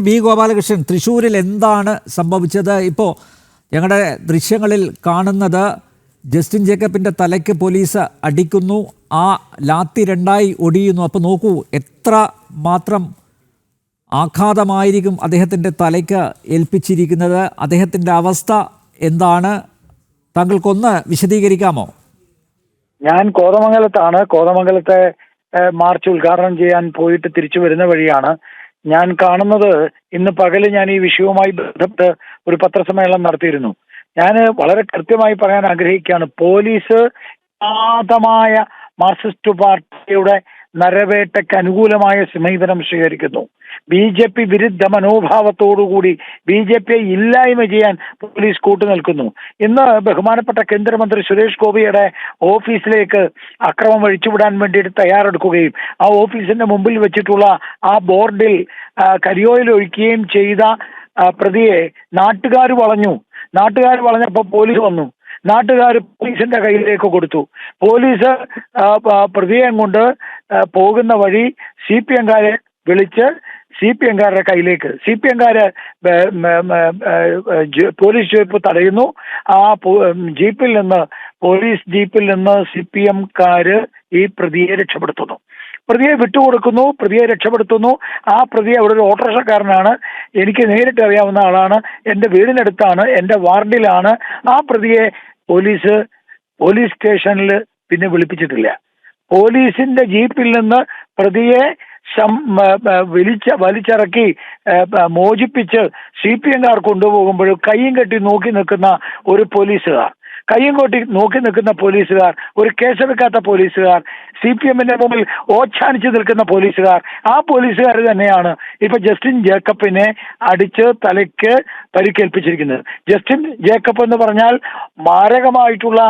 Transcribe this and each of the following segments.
B Gopalakrishnan, തൃശ്ശൂരിൽ എന്താണ് സംഭവിച്ചത്? ഇപ്പോൾ ഞങ്ങളുടെ ദൃശ്യങ്ങളിൽ കാണുന്നത് ജസ്റ്റിൻ ജേക്കബിൻ്റെ തലയ്ക്ക് പോലീസ് അടിക്കുന്നു, ആ ലാത്തി രണ്ടായി ഒടിയുന്നു. അപ്പോൾ നോക്കൂ, എത്ര മാത്രം ആഘാതമായിരിക്കും അദ്ദേഹത്തിൻ്റെ തലയ്ക്ക് ഏൽപ്പിച്ചിരിക്കുന്നത്. അദ്ദേഹത്തിൻ്റെ അവസ്ഥ എന്താണ്? താങ്കൾക്കൊന്ന് വിശദീകരിക്കാമോ? ഞാൻ കോതമംഗലത്താണ്. കോതമംഗലത്തെ മാർച്ച് ഉദ്ഘാടനം ചെയ്യാൻ പോയിട്ട് തിരിച്ചു വരുന്ന വഴിയാണ് ഞാൻ കാണുന്നത്. ഇന്ന് പകല് ഞാൻ ഈ വിഷയവുമായി ബന്ധപ്പെട്ട് ഒരു പത്രസമ്മേളനം നടത്തിയിരുന്നു. ഞാൻ വളരെ കൃത്യമായി പറയാൻ ആഗ്രഹിക്കുകയാണ്, പോലീസ് ായ മാർക്സിസ്റ്റ് പാർട്ടിയുടെ നരവേട്ടയ്ക്ക് അനുകൂലമായ സമീപനം സ്വീകരിക്കുന്നു. BJP വിരുദ്ധ മനോഭാവത്തോടുകൂടി BJP ഇല്ലായ്മ ചെയ്യാൻ പോലീസ് കൂട്ടുനിൽക്കുന്നു. ഇന്ന് ബഹുമാനപ്പെട്ട കേന്ദ്രമന്ത്രി സുരേഷ് ഗോപിയുടെ ഓഫീസിലേക്ക് അക്രമം അഴിച്ചുവിടാൻ വേണ്ടിയിട്ട് തയ്യാറെടുക്കുകയും ആ ഓഫീസിന്റെ മുമ്പിൽ വെച്ചിട്ടുള്ള ആ ബോർഡിൽ കരിയോയിൽ ഒഴിക്കുകയും ചെയ്ത പ്രതിയെ നാട്ടുകാർ വളഞ്ഞപ്പോൾ പോലീസ് വന്നു. നാട്ടുകാർ പോലീസിന്റെ കയ്യിലേക്ക് കൊടുത്തു. പോലീസ് പ്രതിയെ കൊണ്ട് പോകുന്ന വഴി CPM-കാരെ വിളിച്ച് CPM-കാരുടെ കയ്യിലേക്ക്, CPM-കാര് പോലീസ് ജീപ്പ് തടയുന്നു. ആ പോലീസ് ജീപ്പിൽ നിന്ന് CPM-കാര് ഈ പ്രതിയെ രക്ഷപ്പെടുത്തുന്നു. പ്രതിയെ വിട്ടുകൊടുക്കുന്നു, പ്രതിയെ രക്ഷപ്പെടുത്തുന്നു. ആ പ്രതി അവിടെ ഒരു ഓട്ടോറിക്ഷക്കാരനാണ്, എനിക്ക് നേരിട്ട് അറിയാവുന്ന ആളാണ്, എൻ്റെ വീടിനടുത്താണ്, എൻ്റെ വാർഡിലാണ്. ആ പ്രതിയെ പോലീസ് സ്റ്റേഷനിൽ പിന്നെ വിളിപ്പിച്ചിട്ടില്ല. പോലീസിന്റെ ജീപ്പിൽ നിന്ന് പ്രതിയെ വലിച്ചിറക്കി മോചിപ്പിച്ച് CPM-കാർ കൊണ്ടുപോകുമ്പോൾ കയ്യും കെട്ടി നോക്കി നിൽക്കുന്ന ഒരു പോലീസുകാർ, ഒരു കേസെടുക്കാത്ത പോലീസുകാർ, CPM-ന്റെ മുമ്പിൽ ഓച്ഛാനിച്ച് നിൽക്കുന്ന പോലീസുകാർ, ആ പോലീസുകാർ തന്നെയാണ് ഇപ്പൊ ജസ്റ്റിൻ ജേക്കബിനെ അടിച്ച് തലയ്ക്ക് പരിക്കേൽപ്പിച്ചിരിക്കുന്നത്. ജസ്റ്റിൻ ജേക്കബ് എന്ന് പറഞ്ഞാൽ മാരകമായിട്ടുള്ള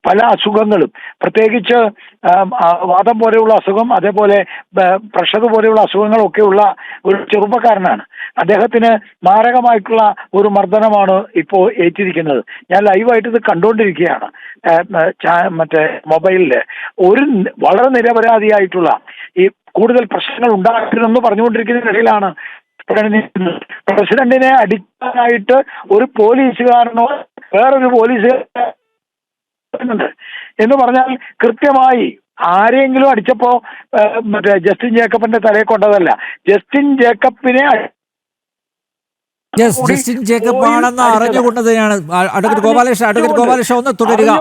പല അസുഖങ്ങളും, പ്രത്യേകിച്ച് വാദം പോലെയുള്ള അസുഖം, അതേപോലെ പ്രഷർ പോലെയുള്ള അസുഖങ്ങളൊക്കെയുള്ള ഒരു ചെറുപ്പക്കാരനാണ്. അദ്ദേഹത്തിന് മാരകമായിട്ടുള്ള ഒരു മർദ്ദനമാണ് ഇപ്പോൾ ഏറ്റിരിക്കുന്നത്. ഞാൻ ലൈവായിട്ട് ഇത് കണ്ടുകൊണ്ടിരിക്കുകയാണ് മറ്റേ മൊബൈലില്. വളരെ നിരപരാധിയായിട്ടുള്ള, ഈ കൂടുതൽ പ്രശ്നങ്ങൾ ഉണ്ടാക്കരുതെന്ന് പറഞ്ഞുകൊണ്ടിരിക്കുന്നതിനിടയിലാണ് പ്രസിഡന്റിനെ അടിക്കാനായിട്ട് ഒരു പോലീസുകാരനോ വേറൊരു പോലീസുകാരൻ എന്ന് പറഞ്ഞാൽ കൃത്യമായി ആരെങ്കിലും അടിച്ചപ്പോ മറ്റേ ജസ്റ്റിൻ ജേക്കബിന്റെ തലയെ കൊണ്ടതല്ല. ജസ്റ്റിൻ ജേക്കബിനെ ജസ്റ്റിൻ ജേക്കബ് ആണെന്ന് അറിഞ്ഞുകൊണ്ട് തന്നെയാണ്. അഡ്വക്കേറ്റ് ഗോപാലകൃഷ്ണൻ ഒന്ന് തുടരുക.